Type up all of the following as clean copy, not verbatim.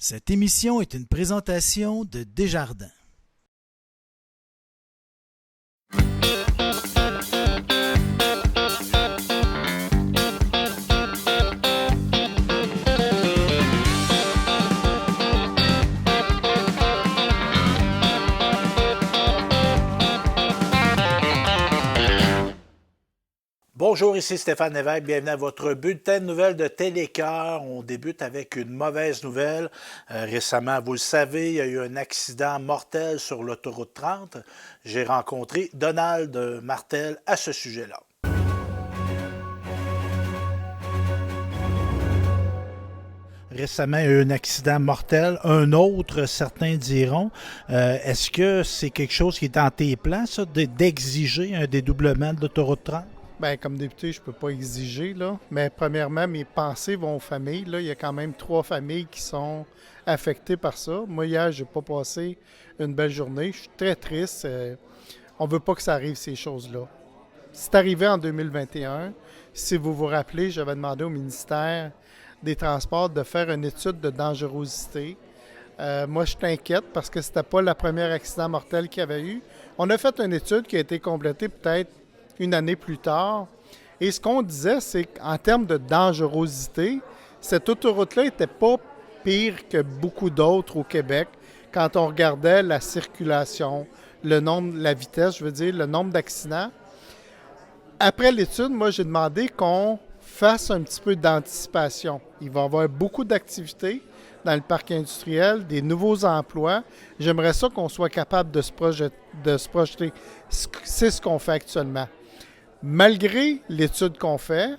Cette émission est une présentation de Desjardins. Bonjour, ici Stéphane Lévesque, bienvenue à votre bulletin de nouvelles de Télécœur. On débute avec une mauvaise nouvelle. Récemment, vous le savez, il y a eu un accident mortel sur l'autoroute 30. J'ai rencontré Donald Martel à ce sujet-là. Récemment, il y a eu un accident mortel. Un autre, certains diront. Est-ce que c'est quelque chose qui est dans tes plans, ça, d'exiger un dédoublement de l'autoroute 30? Bien, comme député, je ne peux pas exiger, là. Mais premièrement, mes pensées vont aux familles. Là. Il y a quand même 3 familles qui sont affectées par ça. Moi, hier, je n'ai pas passé une belle journée. Je suis très triste. On ne veut pas que ça arrive, ces choses-là. C'est arrivé en 2021. Si vous vous rappelez, j'avais demandé au ministère des Transports de faire une étude de dangerosité. Moi, je t'inquiète parce que ce n'était pas le premier accident mortel qu'il y avait eu. On a fait une étude qui a été complétée peut-être une année plus tard. Et ce qu'on disait, c'est qu'en termes de dangerosité, cette autoroute-là n'était pas pire que beaucoup d'autres au Québec quand on regardait la circulation, le nombre, la vitesse, je veux dire, le nombre d'accidents. Après l'étude, moi, j'ai demandé qu'on fasse un petit peu d'anticipation. Il va y avoir beaucoup d'activités dans le parc industriel, des nouveaux emplois. J'aimerais ça qu'on soit capable de se projeter. C'est ce qu'on fait actuellement. Malgré l'étude qu'on fait,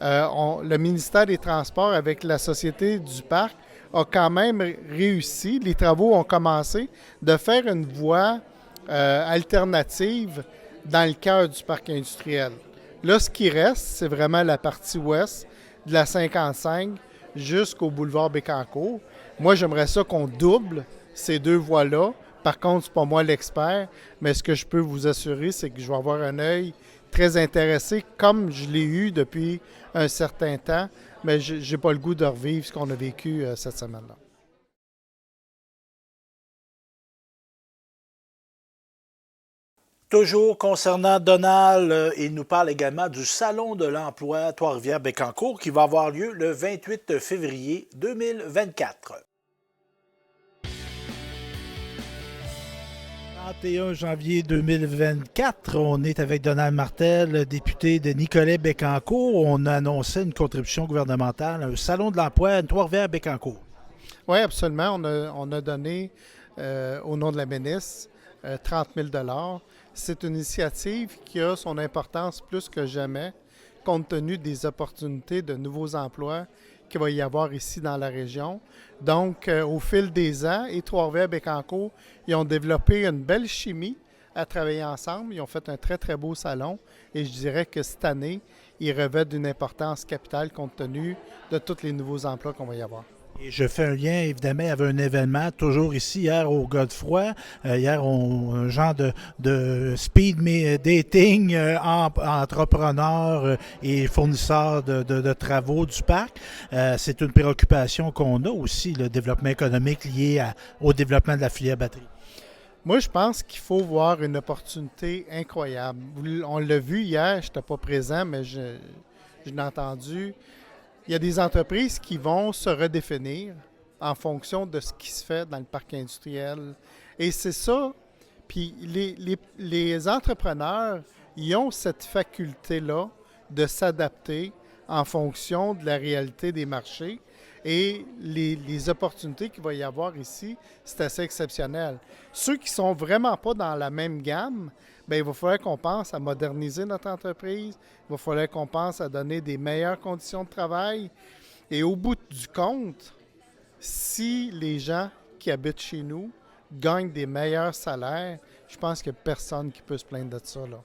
le ministère des Transports avec la Société du Parc a quand même réussi, les travaux ont commencé, de faire une voie alternative dans le cœur du parc industriel. Là, ce qui reste, c'est vraiment la partie ouest de la 55 jusqu'au boulevard Bécancour. Moi, j'aimerais ça qu'on double ces 2 voies-là. Par contre, ce n'est pas moi l'expert, mais ce que je peux vous assurer, c'est que je vais avoir un œil très intéressé, comme je l'ai eu depuis un certain temps, mais je n'ai pas le goût de revivre ce qu'on a vécu cette semaine-là. Toujours concernant Donald, il nous parle également du Salon de l'emploi Trois-Rivières-Bécancour qui va avoir lieu le 28 février 2024. 31 janvier 2024, on est avec Donald Martel, député de Nicolet-Bécancour. On a annoncé une contribution gouvernementale, un salon de l'emploi à Trois-Rivières-Bécancour. Oui, absolument. On a donné, au nom de la ministre, 30 000 $. C'est une initiative qui a son importance plus que jamais, compte tenu des opportunités de nouveaux emplois qu'il va y avoir ici dans la région. Donc, au fil des ans, et Trois-Rivières-Bécancour, ils ont développé une belle chimie à travailler ensemble. Ils ont fait un très, très beau salon. Et je dirais que cette année, ils revêtent d'une importance capitale compte tenu de tous les nouveaux emplois qu'on va y avoir. Et je fais un lien, évidemment, avec un événement, toujours ici, hier au Godefroy. Hier, un genre de speed dating entre entrepreneurs et fournisseurs de travaux du parc. C'est une préoccupation qu'on a aussi, le développement économique lié au développement de la filière batterie. Moi, je pense qu'il faut voir une opportunité incroyable. On l'a vu hier, je n'étais pas présent, mais je l'ai entendu. Il y a des entreprises qui vont se redéfinir en fonction de ce qui se fait dans le parc industriel. Et c'est ça. Puis les entrepreneurs, ils ont cette faculté-là de s'adapter en fonction de la réalité des marchés. Et les opportunités qu'il va y avoir ici, c'est assez exceptionnel. Ceux qui ne sont vraiment pas dans la même gamme, bien, il va falloir qu'on pense à moderniser notre entreprise, il va falloir qu'on pense à donner des meilleures conditions de travail. Et au bout du compte, si les gens qui habitent chez nous gagnent des meilleurs salaires, je pense qu'il n'y a personne qui peut se plaindre de ça, là.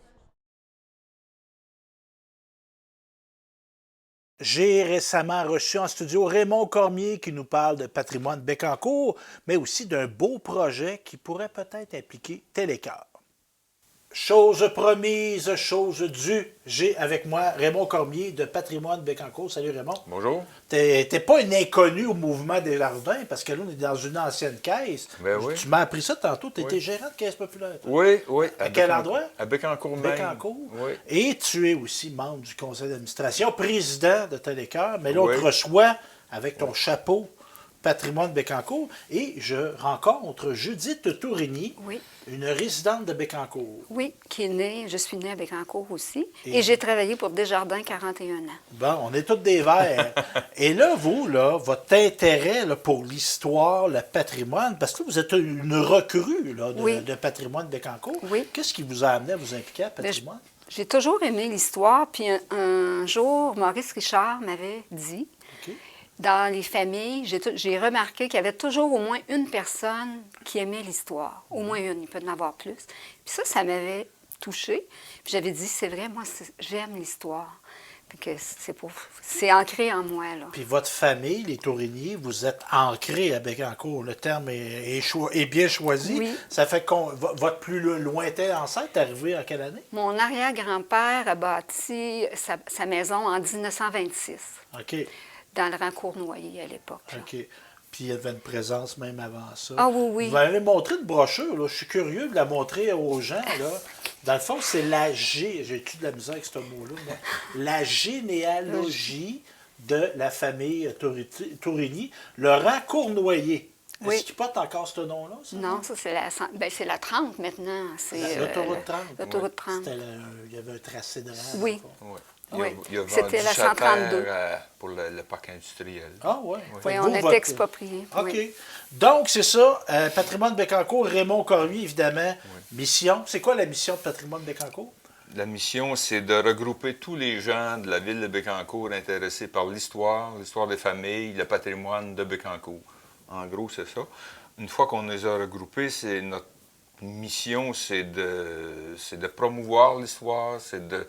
J'ai récemment reçu en studio Raymond Cormier qui nous parle de patrimoine Bécancour, mais aussi d'un beau projet qui pourrait peut-être impliquer Télécœur. Chose promise, chose due. J'ai avec moi Raymond Cormier de Patrimoine Bécancour. Salut Raymond. Bonjour. T'es pas un inconnu au mouvement des jardins parce que là, on est dans une ancienne caisse. Ben oui. Tu m'as appris ça tantôt. Tu étais Oui. gérant de caisse populaire. Toi. Oui, oui. À quel endroit? À Bécancour même. Bécancour. Oui. Et tu es aussi membre du conseil d'administration, président de Télécœur. Mais là, on Oui. te reçoit avec ton chapeau Patrimoine Bécancour. Et je rencontre Judith Tourigny, Oui, une résidente de Bécancour. oui, je suis née à Bécancour aussi. Et- Et j'ai travaillé pour Desjardins 41 ans. Bon, on est tous des verts. Et là, vous, là, votre intérêt là, pour l'histoire, le patrimoine, parce que vous êtes une recrue là, Oui. de Patrimoine Bécancour. Oui. Qu'est-ce qui vous a amené à vous impliquer à Ben, Patrimoine? J'ai toujours aimé l'histoire, puis un jour, Maurice Richard m'avait dit, OK. dans les familles, j'ai remarqué qu'il y avait toujours au moins une personne qui aimait l'histoire. Au moins une, il peut en avoir plus. Puis ça m'avait touchée. Puis j'avais dit, c'est vrai, moi, j'aime l'histoire. Fait que c'est ancré en moi, là. Puis votre famille, les Tourigny, vous êtes ancrés à Bécancour. Le terme est bien choisi. Oui. Ça fait que votre plus lointain ancêtre est arrivé en quelle année? Mon arrière-grand-père a bâti sa maison en 1926, OK. dans le rang Cournoyer à l'époque. là. OK. Puis il y avait une présence même avant ça. Ah oui, oui. Vous m'avez montré une brochure, là. Je suis curieux de la montrer aux gens, là. Dans le fond, c'est j'ai-tu de la misère avec ce mot-là, moi? La généalogie de la famille Tourigny, le rang Cournoyer. Oui. Est-ce qu'il porte encore ce nom-là, ça? Non, ça, c'est la 30 maintenant. C'est L'autoroute 30. L'autoroute 30. Il y avait un tracé de rang. Oui. dans le fond. Oui. Oui. Il a vendu C'était la sa 132. terre pour le parc industriel. Ah, ouais. Oui, Fait que on vous, a été votre- expropriés. OK. Oui. Donc, c'est ça. Patrimoine Bécancour, Raymond Cormier, évidemment. Mission. C'est quoi la mission de Patrimoine Bécancour? La mission, c'est de regrouper tous les gens de la ville de Bécancour intéressés par l'histoire des familles, le patrimoine de Bécancour. En gros, c'est ça. Une fois qu'on les a regroupés, c'est notre mission, c'est de promouvoir l'histoire, c'est de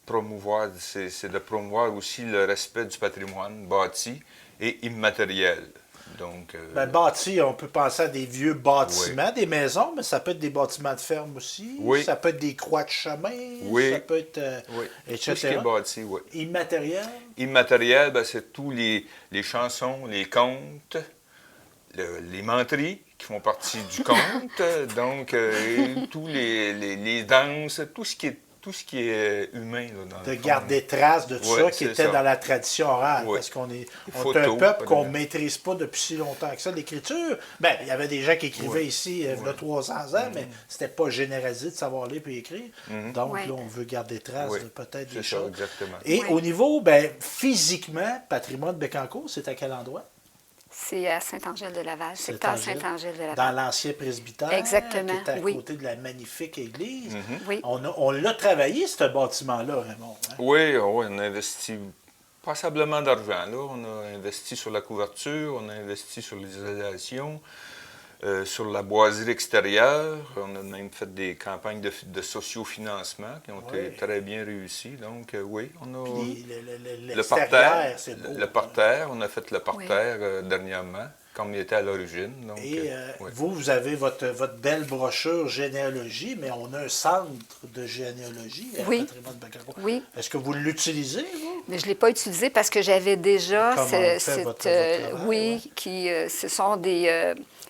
promouvoir aussi le respect du patrimoine bâti et immatériel. Donc, Ben, bâti, on peut penser à des vieux bâtiments, des maisons, mais ça peut être des bâtiments de ferme aussi. Oui. Ça peut être des croix de chemin. Oui. Ça peut être. oui, Etc. tout ce qui est bâti, oui. Immatériel. Immatériel, ben, c'est tous les chansons, les contes, les menteries qui font partie du conte, donc tous les danses, tout ce qui est humain. Là, dans De le fond. garder trace de tout Oui, ça qui c'est était ça. dans la tradition orale. Oui. Parce qu'on est un photos, peuple qu'on ne par maîtrise pas depuis si longtemps que ça, l'écriture. Ben, il y avait des gens qui écrivaient Oui. ici il y a 300 ans, mais c'était pas généralisé de savoir lire et écrire. Donc Oui. là, on veut garder trace Oui. de peut-être C'est des ça, choses. exactement. Et Oui. au niveau, ben, physiquement, patrimoine de Bécancour, c'est à quel endroit? C'est à Saint-Angèle-de-Laval, secteur Saint-Angèle-de-Laval. Dans l'ancien presbytère, Exactement, qui est à oui. côté de la magnifique église. Oui. On l'a travaillé, ce bâtiment-là, Raymond. hein? Oui, on a investi passablement d'argent. Là, on a investi sur la couverture, on a investi sur l'isolation, sur la boiserie extérieure. On a même fait des campagnes de sociofinancement qui ont Oui. été très bien réussies. Donc, oui, on a... Puis Le l'extérieur, parterre, c'est beau. le parterre, on a fait le parterre dernièrement, comme il était à l'origine. Donc, Et oui. vous avez votre belle brochure généalogie, mais on a un centre de généalogie à Oui. Patrimoine de Bécancour. Oui. Est-ce que vous l'utilisez, vous? Mais je ne l'ai pas utilisé parce que j'avais déjà Comment on fait votre travail, oui, ce sont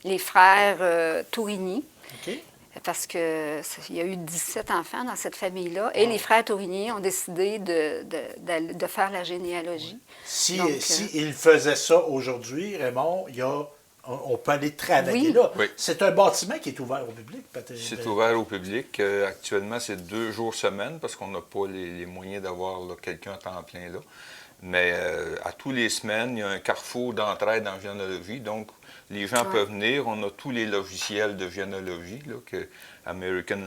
les frères Tourigny. OK. Parce qu'il y a eu 17 enfants dans cette famille-là. Et les frères Tourigny ont décidé de faire la généalogie. Si, Donc, il faisait ça aujourd'hui, Raymond, on peut aller travailler Oui. là. Oui. C'est un bâtiment qui est ouvert au public, peut-être. C'est ouvert au public. Actuellement, c'est 2 jours semaine parce qu'on n'a pas les moyens d'avoir là, quelqu'un à temps plein là. Mais à tous les semaines, il y a un carrefour d'entraide en généalogie. Donc, les gens peuvent venir. On a tous les logiciels de généalogie, là, que American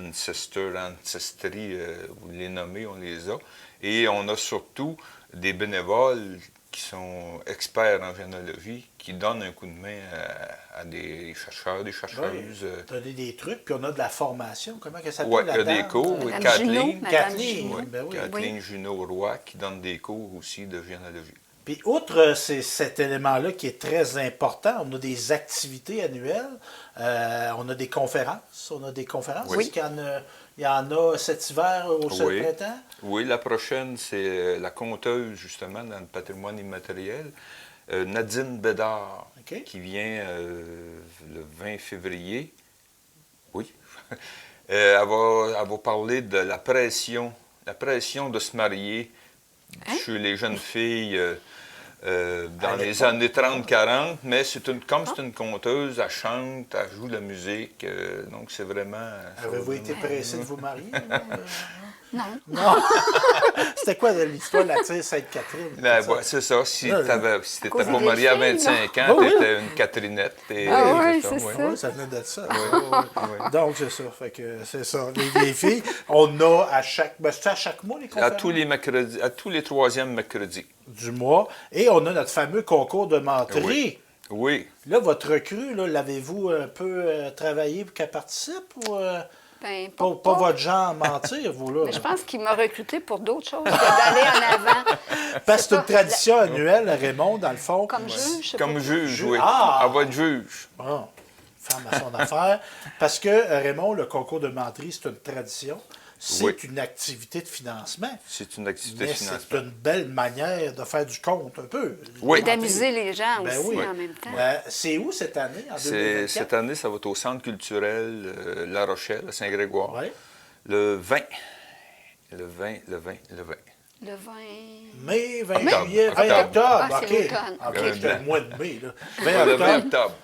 Ancestry, vous les nommez, on les a. Et on a surtout des bénévoles qui sont experts en généalogie, qui donnent un coup de main à des chercheurs, des chercheuses. Donner des trucs, puis on a de la formation. Comment elle s'appelle, Oui, la il y a des dame? cours. Oui, Madame Kathleen, Junot, Madame Kathleen, Junot. ben oui. Kathleen Junot-Roy, qui donne des cours aussi de généalogie. Puis, outre cet élément-là qui est très important, on a des activités annuelles, on a des conférences. Oui. Est-ce qu'il Il y en a cet hiver au Oui. printemps? Oui, la prochaine, c'est la conteuse, justement, dans le patrimoine immatériel, Nadine Bédard, OK. qui vient le 20 février. Oui. Elle va parler de la pression de se marier chez les jeunes filles dans les années 30-40, mais comme c'est une conteuse, elle chante, elle joue de la musique, donc c'est vraiment... Avez-vous été pressé de vous marier? là? Non. Non. C'était quoi l'histoire de la tire Sainte-Catherine? Ben, tout ça? ouais, c'est ça. Si Là, tu cause n'étais pas des marié à filles, 25 ans, là. tu étais une Catherinette. oui, c'est ouais. ça. Oui, ça venait de ça. Ouais. Donc, c'est ça. Fait que c'est ça. Les vieilles filles, on a à chaque... Ben, c'est à chaque mois, les À conférences? tous les mercredis, à tous les troisièmes mercredis. Du mois. Et on a notre fameux concours de menterie. Oui. Là, votre recrue, là, l'avez-vous un peu travaillé pour qu'elle participe ou Ben, pas votre genre à mentir, vous, là? Mais je pense qu'il m'a recruté pour d'autres choses que d'aller en avant. Parce que c'est une pas- tradition annuelle, Raymond, dans le fond. Comme juge, je sais Comme pas. juge, oui. Ah! Elle va être juge. Bon, femme à son affaire. Parce que, Raymond, le concours de menterie, c'est une tradition. C'est Oui. une activité de financement. C'est une activité Mais financière. c'est une belle manière de faire du compte, un peu. Oui. Et d'amuser les gens Ben aussi oui. en même temps. C'est où cette année, en 2024? Cette année, ça va être au Centre culturel La Rochelle, à Saint-Grégoire. Oui. Le 20. Le 20. Le 20... Mai, 20 Octobre. juillet, 20 Octobre. octobre. Ah, c'est OK. l'automne. OK, Le c'était le blanc. mois de mai. Là. Le 20 20 octobre. octobre.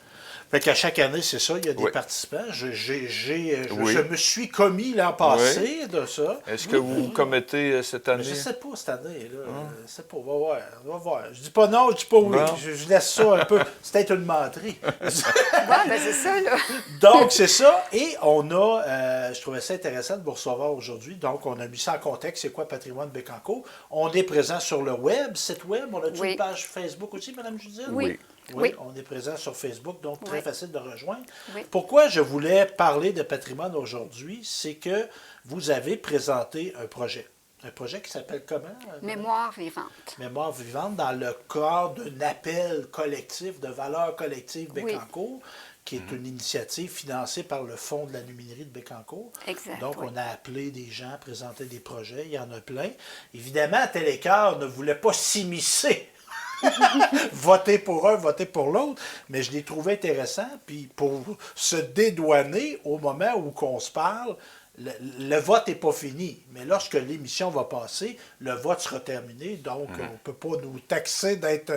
Fait qu'à chaque année, c'est ça, il y a des Oui. participants. Oui. Je me suis commis l'an passé de ça. Est-ce que vous commettez cette année? Mais je sais pas cette année. Là. Je sais pas, on va voir. On va voir. Je dis pas non, je dis pas oui. Bon. Je laisse ça un peu. C'est peut-être une menterie. Ouais, ben c'est ça, là. Donc, c'est ça. Et on a, je trouvais ça intéressant de vous recevoir aujourd'hui. Donc, on a mis ça en contexte. C'est quoi Patrimoine Bécancour? On est présent sur le web, site web. On a Oui. une page Facebook aussi, Mme Judith? Oui. Oui, on est présent sur Facebook, donc très Oui. facile de rejoindre. Oui. Pourquoi je voulais parler de patrimoine aujourd'hui? C'est que vous avez présenté un projet. Un projet qui s'appelle comment? Mémoire vivante. Mémoire vivante, dans le cadre d'un appel collectif de valeurs collectives Oui. Bécancour, qui est une initiative financée par le Fonds de la numinerie de Bécancour. Exact, Donc, oui. on a appelé des gens à présenter des projets. Il y en a plein. Évidemment, Télécart ne voulait pas s'immiscer. Voter pour un, voter pour l'autre, mais je l'ai trouvé intéressant. Puis pour se dédouaner au moment où qu'on se parle, le vote n'est pas fini. Mais lorsque l'émission va passer, le vote sera terminé. Donc, on ne peut pas nous taxer d'être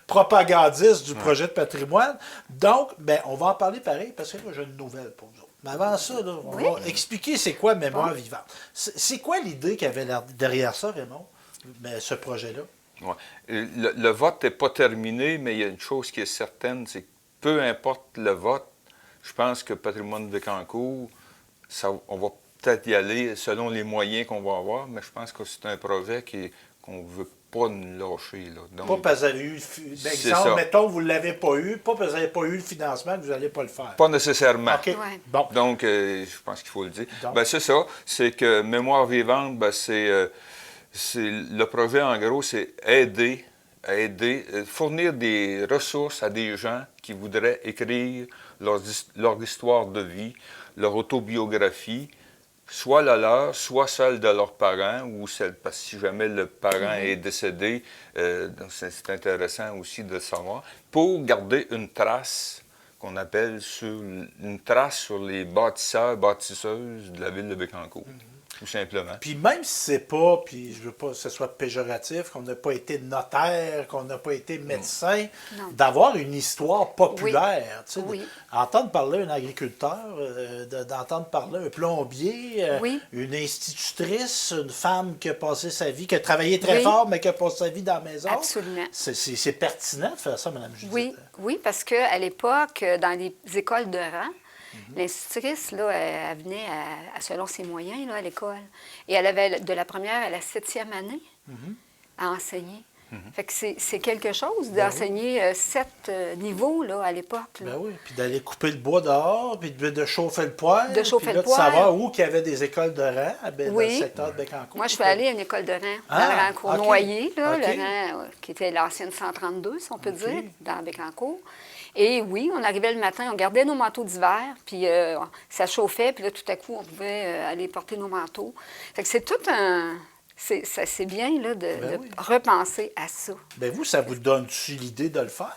propagandiste du projet de patrimoine. Donc, ben, on va en parler pareil parce que moi, j'ai une nouvelle pour vous. Mais avant ça, là, on va expliquer c'est quoi Mémoire vivante. C'est quoi l'idée qu'il y avait derrière ça, Raymond, ce projet-là? Ouais. Le vote n'est pas terminé, mais il y a une chose qui est certaine, c'est que peu importe le vote, je pense que Patrimoine Bécancour, on va peut-être y aller selon les moyens qu'on va avoir, mais je pense que c'est un projet qu'on ne veut pas nous lâcher. Là. Donc, Pas parce que vous avez eu, c'est exemple, ça. mettons, vous ne l'avez pas eu, pas parce que vous n'avez pas eu le financement que vous n'allez pas le faire. Pas nécessairement. OK. Ouais. Bon. Donc, je pense qu'il faut le dire. Donc. Ben, c'est ça. C'est que Mémoire vivante, ben, le projet, en gros, c'est aider, fournir des ressources à des gens qui voudraient écrire leur histoire de vie, leur autobiographie, soit la leur, soit celle de leurs parents, ou celle, parce que si jamais le parent est décédé, donc c'est intéressant aussi de le savoir, pour garder une trace qu'on appelle une trace sur les bâtisseurs, bâtisseuses de la ville de Bécancour, tout simplement. Puis même si c'est pas, puis je veux pas que ce soit péjoratif, qu'on n'a pas été notaire, qu'on n'a pas été médecin, Non. d'avoir une histoire populaire. Tu sais, Oui. Entendre parler un agriculteur, d'entendre parler un plombier, Oui. une institutrice, une femme qui a passé sa vie, qui a travaillé très Oui. fort, mais qui a passé sa vie dans la maison. Absolument. C'est pertinent de faire ça, Mme Judith. Oui, oui, parce qu'à l'époque, dans les écoles de rang, l'institutrice, là, elle venait selon ses moyens là, à l'école. Et elle avait de la première à la 7e année à enseigner. Fait que c'est quelque chose d'enseigner 7 niveaux là, à l'époque. là. Ben oui, puis d'aller couper le bois dehors, puis de chauffer le poêle. De chauffer puis là, le poêle. De savoir où qu'il y avait des écoles de rang dans Oui. le secteur de Bécancour. Moi, je suis allée à une école de rang, Ah, dans le rang Cournoyer, là, OK. le rang qui était l'ancienne 132, si on peut OK. dire, dans Bécancour. Et oui, on arrivait le matin, on gardait nos manteaux d'hiver, puis ça chauffait, puis là, tout à coup, on pouvait aller porter nos manteaux. Fait que c'est tout un... C'est bien là, de oui. repenser à ça. Bien, vous, ça vous donne-tu l'idée de le faire?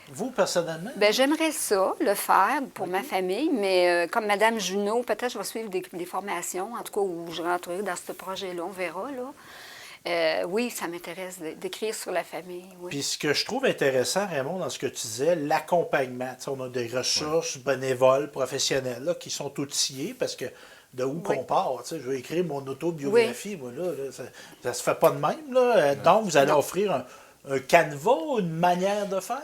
Vous, personnellement? Bien, j'aimerais ça, le faire pour ma famille, mais comme Mme Junot, peut-être je vais suivre des formations, en tout cas, où je rentrerai dans ce projet-là, on verra, là. Oui, ça m'intéresse d'écrire sur la famille, oui. Puis ce que je trouve intéressant, Raymond, dans ce que tu disais, l'accompagnement. Tu sais, on a des ressources bénévoles, professionnelles, là, qui sont outillées parce que de où qu'on part. Tu sais, je veux écrire mon autobiographie, moi, là, ça se fait pas de même. Là. Donc, vous allez offrir un canevas, une manière de faire?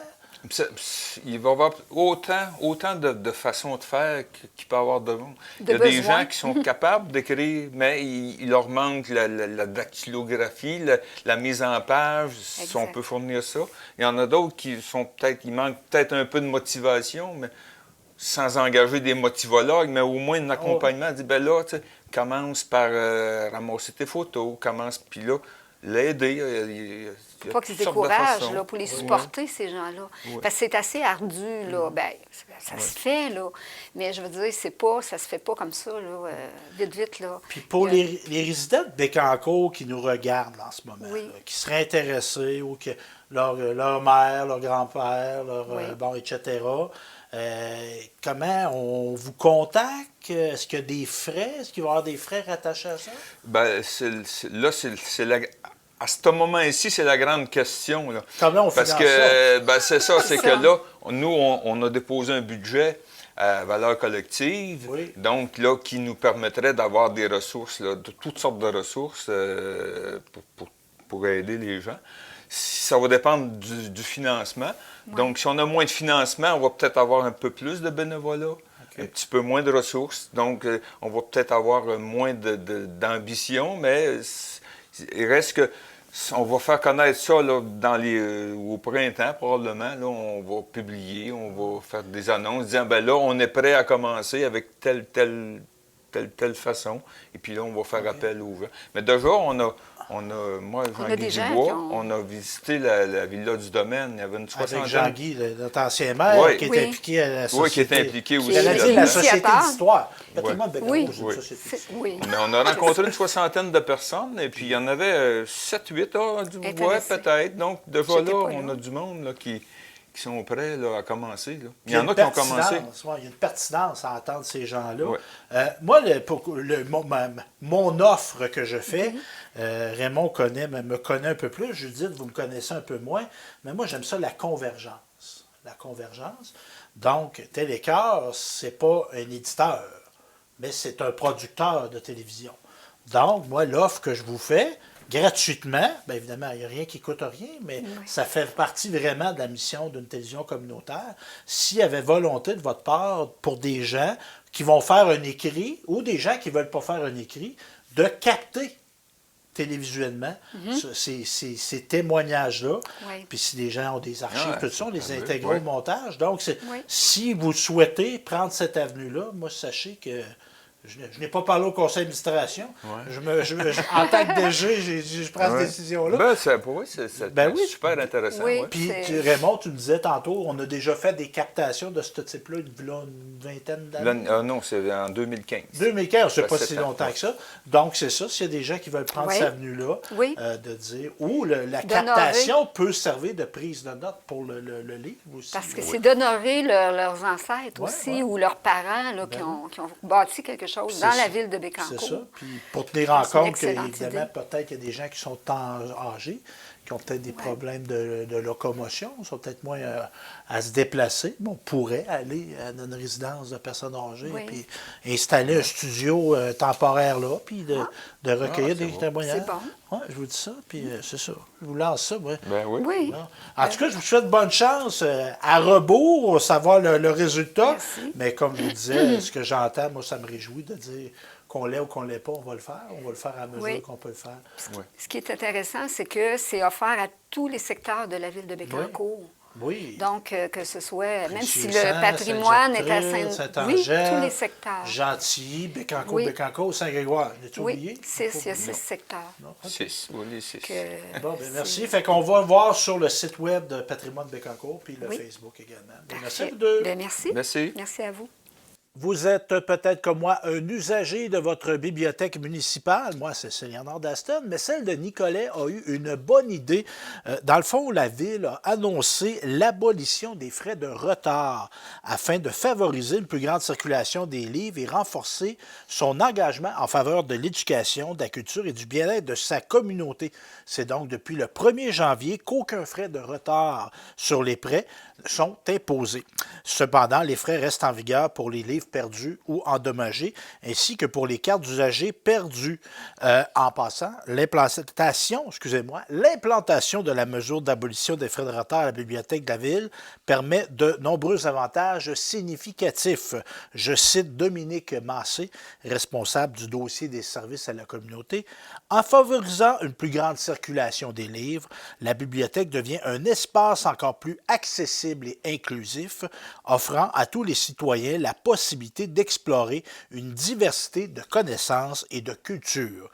Il va y avoir autant de façons de faire qu'il peut y avoir de monde. Il y a besoin. des gens qui sont capables d'écrire, mais il leur manque la dactylographie, la mise en page, si on peut fournir ça. Il y en a d'autres qui sont peut-être, il manque peut-être un peu de motivation, mais sans engager des motivologues, mais au moins un accompagnement. Dit, ben là, tu sais, commence par ramasser tes photos, puis là, l'aider. Pas qu'ils se découragent, là, pour les supporter, ces gens-là. Oui. Parce que c'est assez ardu, là. Bien, ça se fait, là. Mais je veux dire, ça se fait pas comme ça, là, vite, là. Puis pour les résidents de Bécancour qui nous regardent là, en ce moment, Oui. là, qui seraient intéressés, ou que leur mère, leur grand-père, bon, etc., comment on vous contacte? Est-ce qu'il y a des frais? Est-ce qu'il va y avoir des frais rattachés à ça? Ben, à ce moment-ci, c'est la grande question. Là. Comment on Parce finance que, ça? c'est ça, c'est que là, nous, on a déposé un budget à valeur collective, Oui. donc là, qui nous permettrait d'avoir des ressources, là, de toutes sortes de ressources pour aider les gens. Ça va dépendre du financement. Ouais. Donc, si on a moins de financement, on va peut-être avoir un peu plus de bénévolat. Un petit peu moins de ressources, donc on va peut-être avoir moins d'ambition, mais il reste que on va faire connaître ça là, au printemps probablement. Là, on va publier, on va faire des annonces disant ben là, on est prêt à commencer avec telle façon, et puis là, on va faire appel aux gens. Mais déjà, moi, Jean-Guy Dubois, on a visité la villa du domaine. Il y avait une soixantaine. Avec Jean-Guy, notre ancien maire, qui est impliqué à la société. Oui, qui est impliqué aussi. La société d'histoire. Patrimoine de Bécancour, Oui. Oui. Mais on a rencontré une soixantaine de personnes, et puis il y en avait 7-8 du bois, peut-être. Donc, déjà là, on a du monde là, qui sont prêts là, à commencer. Là. Il y en a qui ont commencé. Il y a une pertinence à entendre ces gens-là. Ouais. Moi, mon offre que je fais, Raymond me connaît un peu plus, Judith, vous me connaissez un peu moins, mais moi, j'aime ça, la convergence. La convergence. Donc, Télécœur, c'est pas un éditeur, mais c'est un producteur de télévision. Donc, moi, l'offre que je vous fais, gratuitement, bien évidemment, il n'y a rien qui coûte rien, mais ça fait partie vraiment de la mission d'une télévision communautaire. S'il y avait volonté de votre part pour des gens qui vont faire un écrit ou des gens qui ne veulent pas faire un écrit, de capter télévisuellement ces témoignages-là. Oui. Puis si les gens ont des archives, tout ça, on les intègre au montage. Donc, si vous souhaitez prendre cette avenue-là, moi, sachez que je n'ai pas parlé au conseil d'administration. Ouais. En tant que DG, je prends cette décision-là. C'est super intéressant. Oui, Puis, Raymond, tu me disais tantôt, on a déjà fait des captations de ce type-là une vingtaine d'années. Non, c'est en 2015. 2015, c'est pas si longtemps que ça. Donc, c'est ça. S'il y a des gens qui veulent prendre cette avenue-là, de dire, ou la captation peut servir de prise de notes pour le livre aussi. Parce que c'est d'honorer leurs ancêtres aussi, ou leurs parents là, qui ont bâti quelque chose dans la ville de Bécancour. C'est ça. Puis pour tenir en compte qu'évidemment, peut-être qu'il y a des gens qui sont âgés, qui ont peut-être des problèmes de locomotion, sont peut-être moins à se déplacer. Mais on pourrait aller à une résidence de personnes âgées puis installer un studio temporaire là, puis de recueillir des témoignages. C'est bon. Oui, je vous dis ça, puis c'est ça. Je vous lance ça, moi. Ben oui. En tout cas, je vous souhaite bonne chance. À rebours, savoir le résultat. Merci. Mais comme je vous disais, ce que j'entends, moi, ça me réjouit de dire qu'on l'ait ou qu'on ne l'ait pas, on va le faire. On va le faire à mesure qu'on peut le faire. Ce qui est intéressant, c'est que c'est offert à tous les secteurs de la ville de Bécancour. Oui. Donc, que ce soit, même si le Saint-Succinct, patrimoine est à Saint-Jacques-Trid, Oui, Saint-Angèle, tous les secteurs. Gentilly, Bécancour, Oui. Bécancour, Saint-Grégoire. N'as-tu oublié? Oui, 6, il y a 6 secteurs. Non? OK. 6, oui, les 6. Bon, ben merci. Fait qu'on va voir sur le site web de Patrimoine Bécancour puis le Oui. Facebook également. Ben, merci à Parfait. vous deux. Ben, merci. Merci. Merci à vous. Vous êtes peut-être comme moi un usager de votre bibliothèque municipale. Moi, c'est Léonard d'Aston, mais celle de Nicolet a eu une bonne idée. Dans le fond, la Ville a annoncé l'abolition des frais de retard afin de favoriser une plus grande circulation des livres et renforcer son engagement en faveur de l'éducation, de la culture et du bien-être de sa communauté. C'est donc depuis le 1er janvier qu'aucun frais de retard sur les prêts sont imposés. Cependant, les frais restent en vigueur pour les livres perdus ou endommagés, ainsi que pour les cartes d'usagers perdues. En passant, l'implantation de la mesure d'abolition des frais de retard à la Bibliothèque de la Ville permet de nombreux avantages significatifs. Je cite Dominique Massé, responsable du dossier des services à la communauté. En favorisant une plus grande circulation des livres, la bibliothèque devient un espace encore plus accessible et inclusif, offrant à tous les citoyens la possibilité d'explorer une diversité de connaissances et de cultures.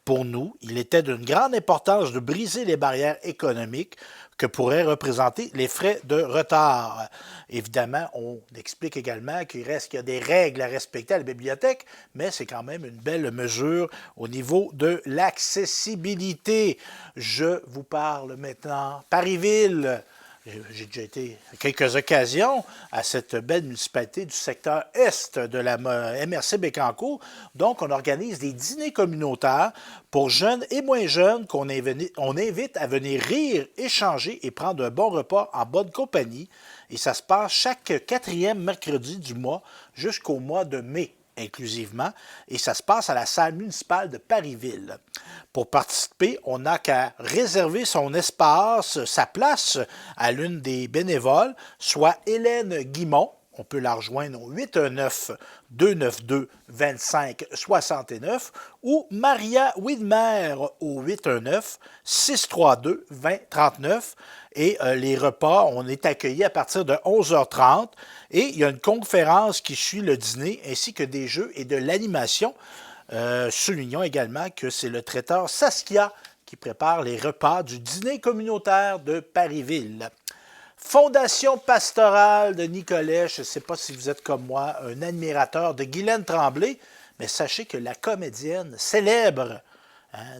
Pour nous, il était d'une grande importance de briser les barrières économiques que pourraient représenter les frais de retard. Évidemment, on explique également qu'il y a des règles à respecter à la bibliothèque, mais c'est quand même une belle mesure au niveau de l'accessibilité. Je vous parle maintenant Parisville. J'ai déjà été à quelques occasions à cette belle municipalité du secteur est de la MRC Bécancour. Donc, on organise des dîners communautaires pour jeunes et moins jeunes qu'on invite à venir rire, échanger et prendre un bon repas en bonne compagnie. Et ça se passe chaque 4e mercredi du mois jusqu'au mois de mai inclusivement, et ça se passe à la salle municipale de Parisville. Pour participer, on n'a qu'à réserver son espace, sa place à l'une des bénévoles, soit Hélène Guimont. On peut la rejoindre au 819-292-2569 ou Maria Widmer au 819-632-2039. Et les repas, on est accueillis à partir de 11h30 et il y a une conférence qui suit le dîner ainsi que des jeux et de l'animation. Soulignons également que c'est le traiteur Saskia qui prépare les repas du dîner communautaire de Parisville. Fondation pastorale de Nicolet, je ne sais pas si vous êtes comme moi un admirateur de Guylaine Tremblay, mais sachez que la comédienne célèbre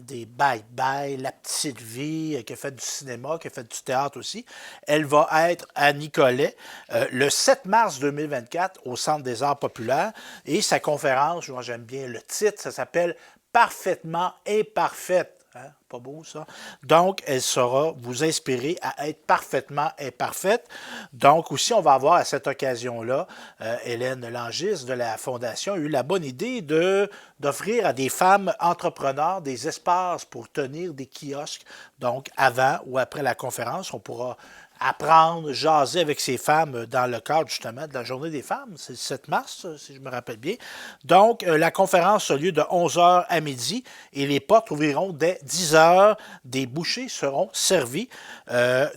des Bye-Bye, La Petite Vie, qui a fait du cinéma, qui a fait du théâtre aussi. Elle va être à Nicolet le 7 mars 2024 au Centre des arts populaires. Et sa conférence, moi j'aime bien le titre, ça s'appelle « Parfaitement imparfaite ». Hein? Pas beau, ça? Donc, elle saura vous inspirer à être parfaitement imparfaite. Donc, aussi, on va avoir à cette occasion-là, Hélène Langis de la Fondation a eu la bonne idée d'offrir à des femmes entrepreneurs des espaces pour tenir des kiosques. Donc, avant ou après la conférence, on pourra apprendre, jaser avec ces femmes dans le cadre justement de la Journée des femmes. C'est le 7 mars, si je me rappelle bien. Donc, la conférence a lieu de 11h à midi et les portes ouvriront dès 10h. Des bouchées seront servies.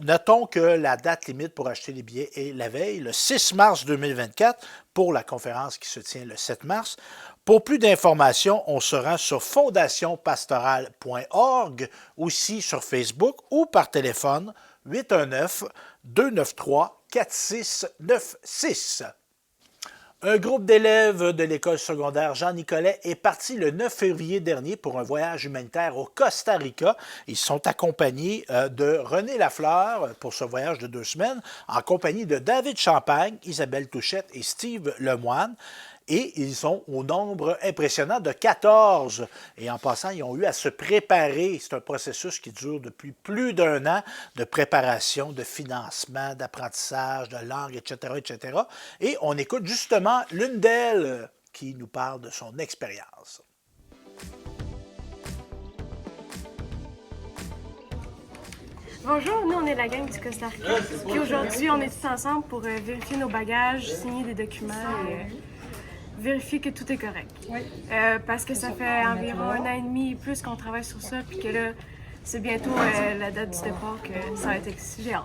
Notons que la date limite pour acheter les billets est la veille, le 6 mars 2024, pour la conférence qui se tient le 7 mars. Pour plus d'informations, on se rend sur fondationpastorale.org, aussi sur Facebook ou par téléphone 819-293-4696. Un groupe d'élèves de l'école secondaire Jean Nicolet est parti le 9 février dernier pour un voyage humanitaire au Costa Rica. Ils sont accompagnés de René Lafleur pour ce voyage de 2 semaines, en compagnie de David Champagne, Isabelle Touchette et Steve Lemoine. Et ils sont au nombre impressionnant de 14. Et en passant, ils ont eu à se préparer. C'est un processus qui dure depuis plus d'1 an de préparation, de financement, d'apprentissage, de langue, etc., etc. Et on écoute justement l'une d'elles qui nous parle de son expérience. Bonjour, nous on est la gang du Costa Rica. Puis aujourd'hui, on est tous ensemble pour vérifier nos bagages, signer des documents et vérifier que tout est correct. Oui. Parce que ça fait environ 1 an et demi et plus qu'on travaille sur ça, puis que là, c'est bientôt la date du départ que ça va être... J'ai hâte.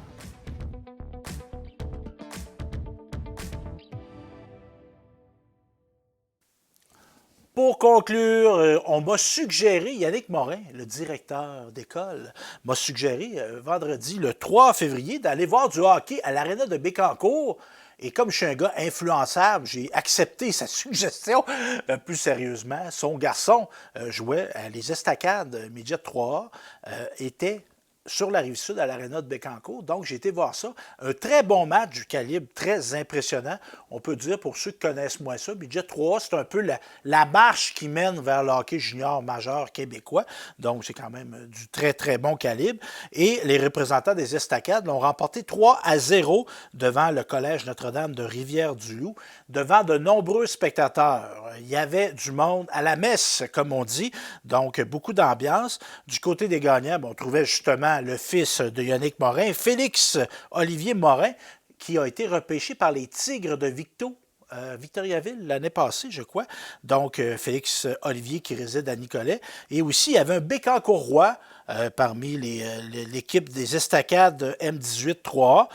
pour conclure, on m'a suggéré, Yannick Morin, le directeur d'école, m'a suggéré vendredi, le 3 février, d'aller voir du hockey à l'aréna de Bécancour. Et comme je suis un gars influençable, j'ai accepté sa suggestion. Plus sérieusement, son garçon jouait à les Estacades Midget 3A, était sur la Rive-Sud à l'aréna de Bécancour. Donc, j'ai été voir ça. Un très bon match du calibre, très impressionnant. On peut dire, pour ceux qui connaissent moins ça, Midget 3A, c'est un peu la marche qui mène vers le hockey junior majeur québécois. Donc, c'est quand même du très, très bon calibre. Et les représentants des Estacades l'ont remporté 3-0 devant le Collège Notre-Dame de Rivière-du-Loup, devant de nombreux spectateurs. Il y avait du monde à la messe, comme on dit. Donc, beaucoup d'ambiance. Du côté des gagnants, on trouvait justement le fils de Yannick Morin, Félix Olivier Morin, qui a été repêché par les Tigres de Victoriaville l'année passée, je crois. Donc, Félix Olivier qui réside à Nicolet. Et aussi, il y avait un Bécancour-Roi parmi l'équipe des Estacades M18 3A.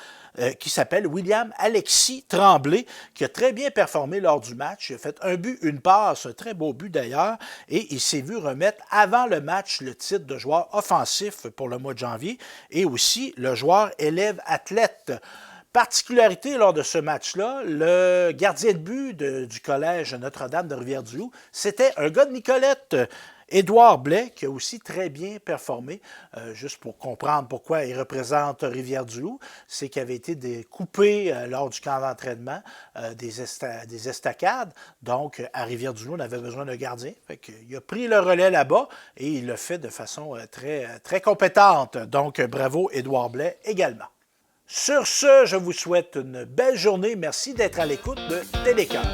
Qui s'appelle William Alexis Tremblay, qui a très bien performé lors du match. Il a fait un but, une passe, un très beau but d'ailleurs, et il s'est vu remettre avant le match le titre de joueur offensif pour le mois de janvier, et aussi le joueur élève athlète. Particularité lors de ce match-là, le gardien de but du Collège Notre-Dame de Rivière-du-Loup, c'était un gars de Nicolette, Édouard Blais, qui a aussi très bien performé, juste pour comprendre pourquoi il représente Rivière-du-Loup, c'est qu'il avait été coupé lors du camp d'entraînement des Estacades. Donc, à Rivière-du-Loup, on avait besoin d'un gardien. Il a pris le relais là-bas et il l'a fait de façon très, très compétente. Donc, bravo Édouard Blais également. Sur ce, je vous souhaite une belle journée. Merci d'être à l'écoute de Télécœur.